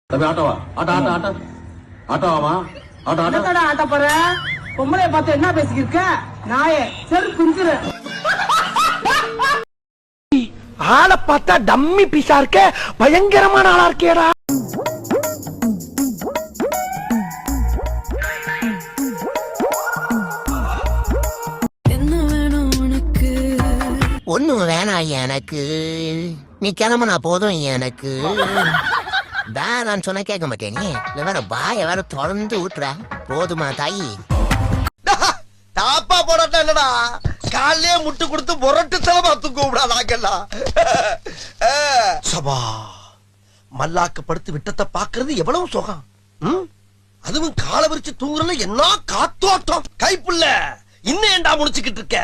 தம்பி ஆட்டோவா ஆட்டோவாமா ஆட்ட போற பொம்பளை பார்த்து என்ன பேசிக்கிருக்க நாயே சரி புரிஞ்சுற ஆளை பார்த்தா டம்மி பீஸா இருக்க பயங்கரமான ஆளா இருக்கேடா. ஒண்ணும் வேணாம் எனக்கு, நீ கிளம்புனா போதும் எனக்கு. நான் சொன்ன கேட்க மாட்டேன், நீ வேற பாய வேற தொடர்ந்து ஊத்துற. போதுமா தாயி? தாப்பா போடட்டா இல்லடா, காலையே முட்டு கொடுத்து பொரட்டு தலமா தூக்கக்கூடாதாக்கெல்லாம். சபா மல்லாக்க படுத்து விட்டத்தை பாக்குறது எவ்வளவு சுகம். அதுவும் காலை விரிச்சு தூங்குறதுல என்ன காத்தோட்டம். கைப்புள்ள இன்னும் ஏண்டா முடிச்சுக்கிட்டு இருக்க?